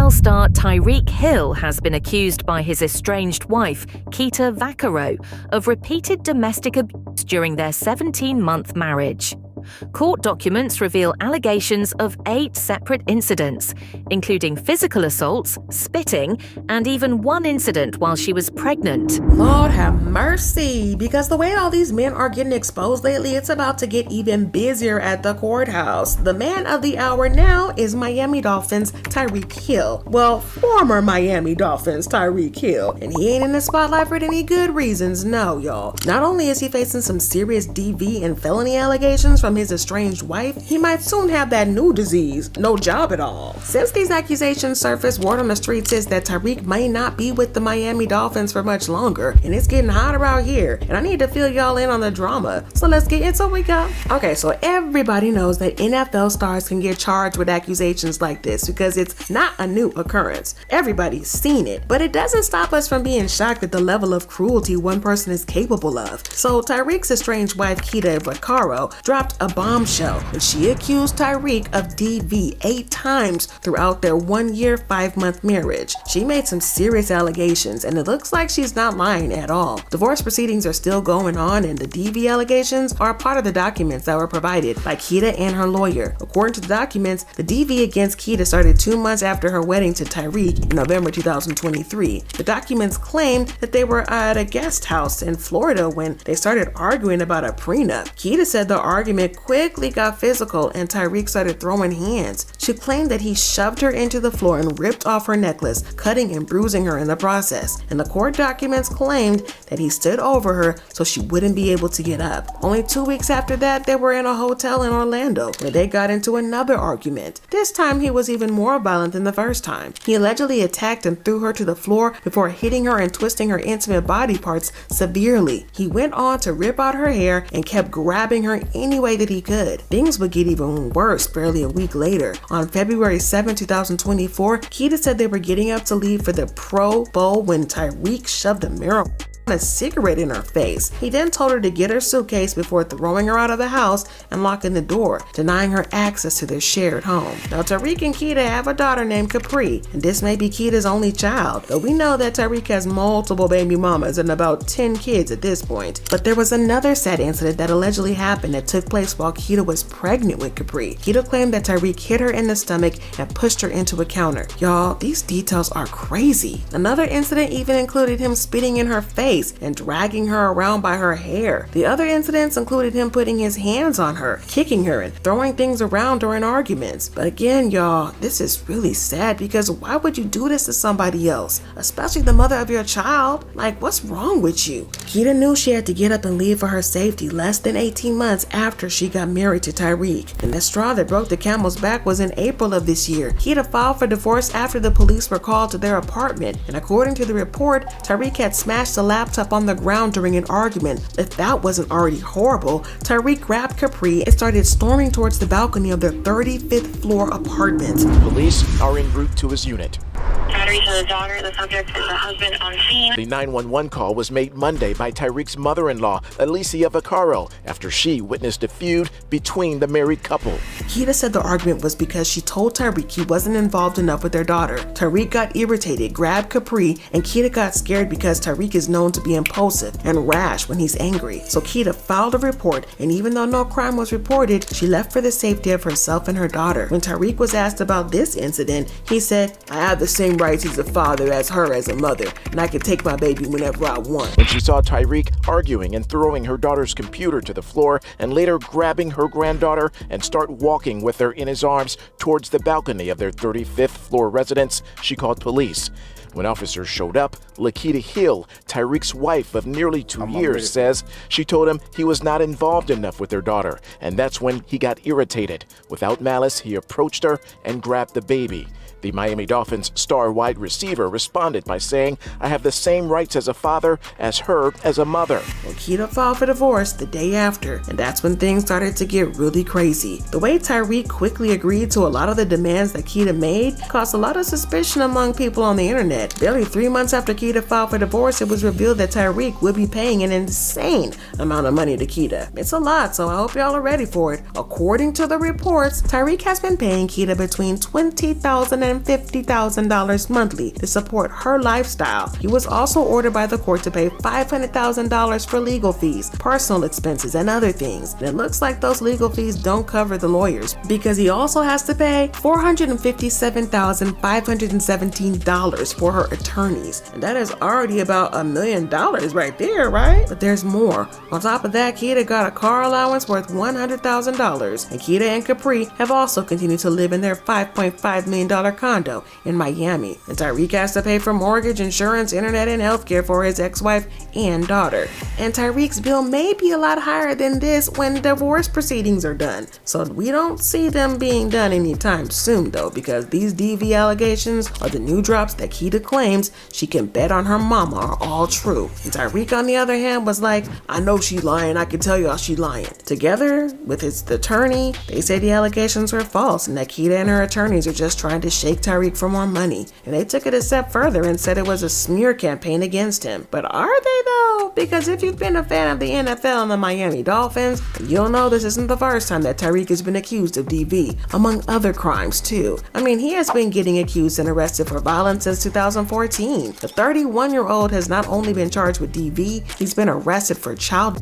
NFL star Tyreek Hill has been accused by his estranged wife, Keita Vaccaro, of repeated domestic abuse during their 17-month marriage. Court documents reveal allegations of 8 separate incidents, including physical assaults, spitting, and even one incident while she was pregnant. Lord have mercy, because the way all these men are getting exposed lately, it's about to get even busier at the courthouse. The man of the hour now is Miami Dolphins Tyreek Hill. Well, former Miami Dolphins Tyreek Hill. And he ain't in the spotlight for any good reasons, no, y'all. Not only is he facing some serious DV and felony allegations from his estranged wife, he might soon have that new disease, no job at all. Since these accusations surfaced, word on the streets is that Tyreek may not be with the Miami Dolphins for much longer, and it's getting hotter out here, and I need to fill y'all in on the drama. So let's get into what we got. Okay, so everybody knows that NFL stars can get charged with accusations like this because it's not a new occurrence. Everybody's seen it, but it doesn't stop us from being shocked at the level of cruelty one person is capable of. So Tyreek's estranged wife, Keita Vaccaro, dropped a bombshell when she accused Tyreek of DV 8 times throughout their 1-year, 5-month marriage. She made some serious allegations, and it looks like she's not lying at all. Divorce proceedings are still going on, and the DV allegations are a part of the documents that were provided by Keita and her lawyer. According to the documents, the DV against Keita started 2 months after her wedding to Tyreek in November 2023. The documents claimed that they were at a guest house in Florida when they started arguing about a prenup. Keita said the argument quickly got physical and Tyreek started throwing hands. She claimed that he shoved her into the floor and ripped off her necklace, cutting and bruising her in the process. And the court documents claimed that he stood over her so she wouldn't be able to get up. Only 2 weeks after that, they were in a hotel in Orlando where they got into another argument. This time he was even more violent than the first time. He allegedly attacked and threw her to the floor before hitting her and twisting her intimate body parts severely. He went on to rip out her hair and kept grabbing her any way that he could. Things would get even worse barely a week later. On February 7, 2024, Keita said they were getting up to leave for the Pro Bowl when Tyreek shoved a cigarette in her face. He then told her to get her suitcase before throwing her out of the house and locking the door, denying her access to their shared home. Now, Tyreek and Keita have a daughter named Capri, and this may be Keita's only child, though we know that Tyreek has multiple baby mamas and about 10 kids at this point. But there was another sad incident that allegedly happened that took place while Keita was pregnant with Capri. Keita claimed that Tyreek hit her in the stomach and pushed her into a counter. Y'all, these details are crazy. Another incident even included him spitting in her face and dragging her around by her hair. The other incidents included him putting his hands on her, kicking her, and throwing things around during arguments. But again, y'all, this is really sad because why would you do this to somebody else, especially the mother of your child? Like, what's wrong with you? Keita knew she had to get up and leave for her safety less than 18 months after she got married to Tyreek. And the straw that broke the camel's back was in April of this year. Keita filed for divorce after the police were called to their apartment, and according to the report, Tyreek had smashed the laptop on the ground during an argument. If that wasn't already horrible, Tyreek grabbed Capri and started storming towards the balcony of their 35th floor apartment. Police are en route to his unit. Battery to the daughter, the subject is the husband on scene. The 911 call was made Monday by Tyreek's mother-in-law, Alicia Vaccaro, after she witnessed a feud between the married couple. Keita said the argument was because she told Tyreek he wasn't involved enough with their daughter. Tyreek got irritated, grabbed Capri, and Keita got scared because Tyreek is known to be impulsive and rash when he's angry. So Keita filed a report, and even though no crime was reported, she left for the safety of herself and her daughter. When Tyreek was asked about this incident, he said, "I have the same rights as a father as her as a mother, and I can take my baby whenever I want." When she saw Tyreek arguing and throwing her daughter's computer to the floor and later grabbing her granddaughter and start walking with her in his arms towards the balcony of their 35th floor residence, she called police. When officers showed up, Keita Hill, Tyreek's wife of nearly 2 years, says she told him he was not involved enough with their daughter, and that's when he got irritated. Without malice, he approached her and grabbed the baby. The Miami Dolphins star wide receiver responded by saying, "I have the same rights as a father as her as a mother." Well, Keita filed for divorce the day after, and that's when things started to get really crazy. The way Tyreek quickly agreed to a lot of the demands that Keita made caused a lot of suspicion among people on the internet. Barely 3 months after Keita filed for divorce, it was revealed that Tyreek would be paying an insane amount of money to Keita. It's a lot, so I hope y'all are ready for it. According to the reports, Tyreek has been paying Keita between $20,000 $150,000 monthly to support her lifestyle. He was also ordered by the court to pay $500,000 for legal fees, personal expenses, and other things. And it looks like those legal fees don't cover the lawyers, because he also has to pay $457,517 for her attorneys. And that is already about $1 million right there, right? But there's more. On top of that, Keita got a car allowance worth $100,000. And Keita and Capri have also continued to live in their $5.5 million condo in Miami. And Tyreek has to pay for mortgage, insurance, internet, and healthcare for his ex-wife and daughter. And Tyreek's bill may be a lot higher than this when divorce proceedings are done. So we don't see them being done anytime soon though, because these DV allegations are the new drops that Keita claims she can bet on her mama are all true. And Tyreek, on the other hand, was like, I know she lying, I can tell y'all she lying. Together with his attorney, they say the allegations were false and that Keita and her attorneys are just trying to shake Tyreek for more money. And they took it a step further and said it was a smear campaign against him. But are they though? Because if you've been a fan of the NFL and the Miami Dolphins, you'll know this isn't the first time that Tyreek has been accused of DV, among other crimes too. I mean, he has been getting accused and arrested for violence since 2014. The 31-year-old has not only been charged with DV, he's been arrested for child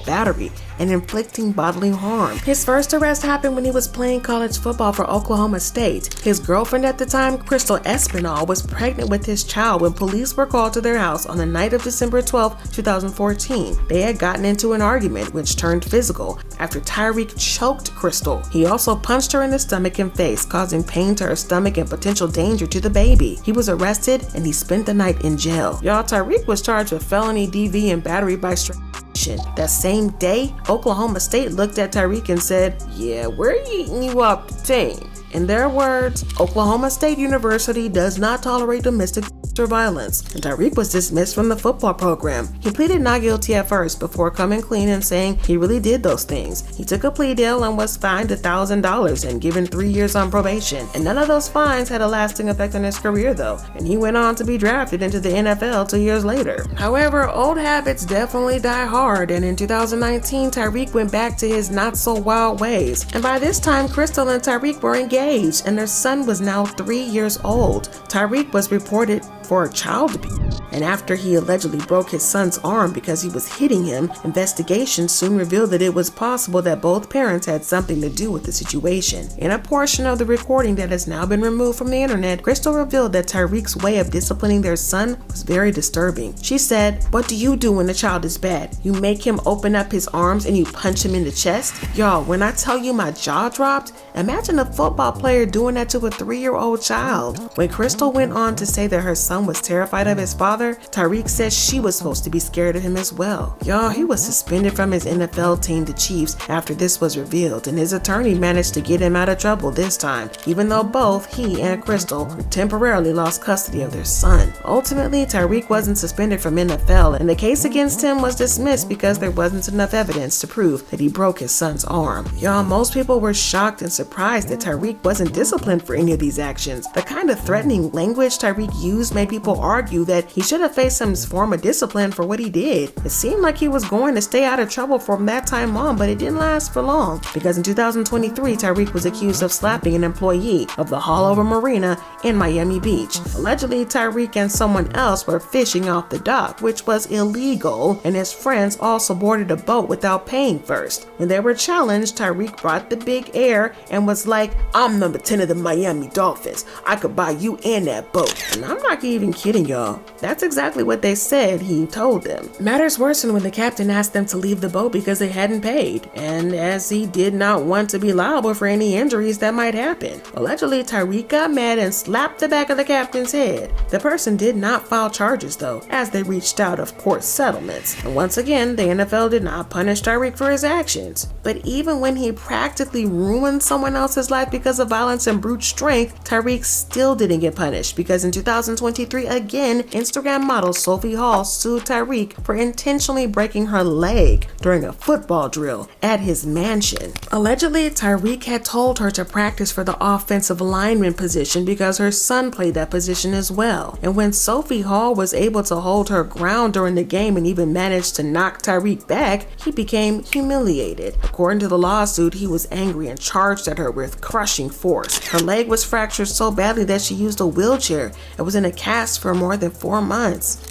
battery and inflicting bodily harm. His first arrest happened when he was playing college football for Oklahoma State. His girlfriend at the time, Crystal Espinal, was pregnant with his child when police were called to their house on the night of December 12, 2014. They had gotten into an argument which turned physical after Tyreek choked Crystal. He also punched her in the stomach and face, causing pain to her stomach and potential danger to the baby. He was arrested and he spent the night in jail. Y'all, Tyreek was charged with felony DV and battery by strangulation. That same day, Oklahoma State looked at Tyreek and said, yeah, we're eating you up the team. In their words, Oklahoma State University does not tolerate domestic violence, and Tyreek was dismissed from the football program. He pleaded not guilty at first before coming clean and saying he really did those things. He took a plea deal and was fined $1,000 and given 3 years on probation. And none of those fines had a lasting effect on his career though, and he went on to be drafted into the NFL 2 years later. However, old habits definitely die hard, and in 2019, Tyreek went back to his not so wild ways. And by this time, Crystal and Tyreek were engaged, and their son was now 3 years old. Tyreek was reported for child abuse, and after he allegedly broke his son's arm because he was hitting him, investigations soon revealed that it was possible that both parents had something to do with the situation. In a portion of the recording that has now been removed from the internet, Crystal revealed that Tyreek's way of disciplining their son was very disturbing. She said, "What do you do when a child is bad? You make him open up his arms and you punch him in the chest?" Y'all, when I tell you my jaw dropped, imagine a football player doing that to a 3-year-old child. When Crystal went on to say that her son was terrified of his father, Tyreek said she was supposed to be scared of him as well. Y'all, he was suspended from his NFL team, the Chiefs, after this was revealed, and his attorney managed to get him out of trouble this time, even though both he and Crystal temporarily lost custody of their son. Ultimately, Tyreek wasn't suspended from NFL, and the case against him was dismissed because there wasn't enough evidence to prove that he broke his son's arm. Y'all, most people were shocked and surprised that Tyreek wasn't disciplined for any of these actions. The kind of threatening language Tyreek used made people argue that he should have faced some form of discipline for what he did. It seemed like he was going to stay out of trouble from that time on, but it didn't last for long, because in 2023, Tyreek was accused of slapping an employee of the Haulover Marina in Miami Beach. Allegedly, Tyreek and someone else were fishing off the dock, which was illegal, and his friends also boarded a boat without paying first. When they were challenged, Tyreek brought the big air and was like, "I'm number 10 of the Miami Dolphins. I could buy you and that boat." And I'm not even kidding, y'all. That's exactly what they said he told them. Matters worsened when the captain asked them to leave the boat because they hadn't paid, and as he did not want to be liable for any injuries that might happen. Allegedly, Tyreek got mad and slapped the back of the captain's head. The person did not file charges though, as they reached out of court settlements. And once again, the NFL did not punish Tyreek for his actions. But even when he practically ruined someone else's life because of violence and brute strength, Tyreek still didn't get punished, because in 2023, again, Instagram Instagram model Sophie Hall sued Tyreek for intentionally breaking her leg during a football drill at his mansion. Allegedly, Tyreek had told her to practice for the offensive lineman position because her son played that position as well. And when Sophie Hall was able to hold her ground during the game and even managed to knock Tyreek back, he became humiliated. According to the lawsuit, he was angry and charged at her with crushing force. Her leg was fractured so badly that she used a wheelchair and was in a cast for more than 4 months.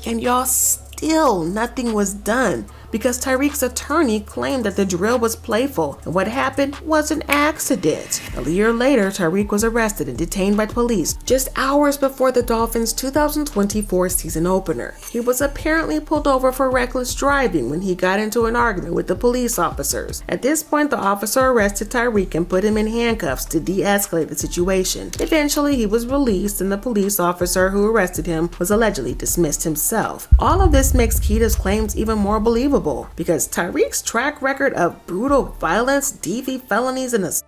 And y'all, still nothing was done because Tyreek's attorney claimed that the drill was playful and what happened was an accident. A year later, Tyreek was arrested and detained by police just hours before the Dolphins' 2024 season opener. He was apparently pulled over for reckless driving when he got into an argument with the police officers. At this point, the officer arrested Tyreek and put him in handcuffs to de-escalate the situation. Eventually, he was released and the police officer who arrested him was allegedly dismissed himself. All of this makes Keita's claims even more believable because Tyreek's track record of brutal violence, DV felonies, and assault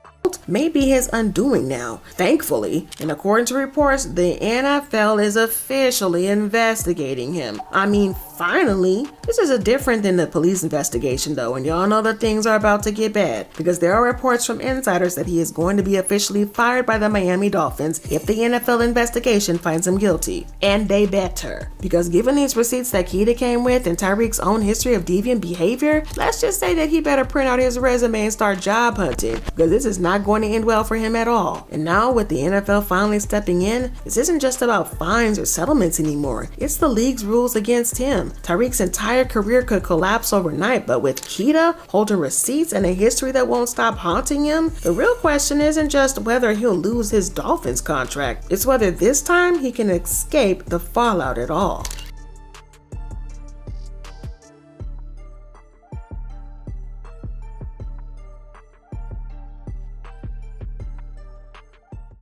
may be his undoing now, thankfully. And according to reports, the NFL is officially investigating him. I mean, finally. This is different than the police investigation though, and y'all know that things are about to get bad because there are reports from insiders that he is going to be officially fired by the Miami Dolphins if the NFL investigation finds him guilty. And they better, because given these receipts that Keita came with and Tyreek's own history of deviant behavior, let's just say that he better print out his resume and start job hunting because this is not going to end well for him at all. And now with the NFL finally stepping in, this isn't just about fines or settlements anymore. It's the league's rules against him. Tyreek's entire career could collapse overnight, but with Keita holding receipts and a history that won't stop haunting him, the real question isn't just whether he'll lose his Dolphins contract, it's whether this time he can escape the fallout at all.